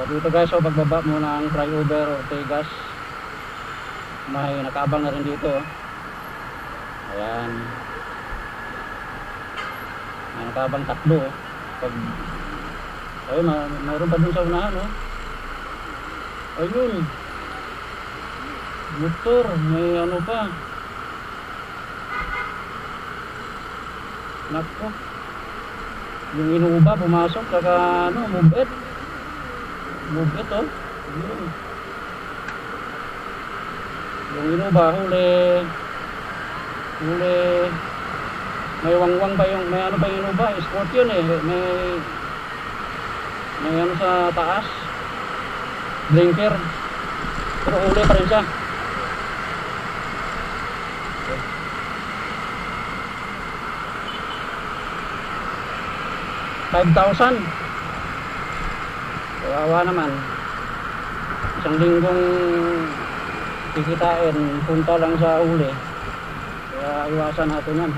So dito guys, so pagbaba muna ang flyover Ortigas, may nakaabang na rin dito. Ayan, may nakaabang tatlo. Pag ayun, mayroon pa dun sa unahan, oh. Ayun, motor, may ano pa. Nako, yung inuba pumasok, saka ano, move it, oh. Ayun. Yung inuba huli, may wangwang pa yung, may ano pa yung inuba, sport yun eh, may ano sa taas, blinker, pero huli pa rin siya. 5,000. Kawawa naman. Isang linggong kikitain, punta lang sa uli. Kaya iwasan natin yan.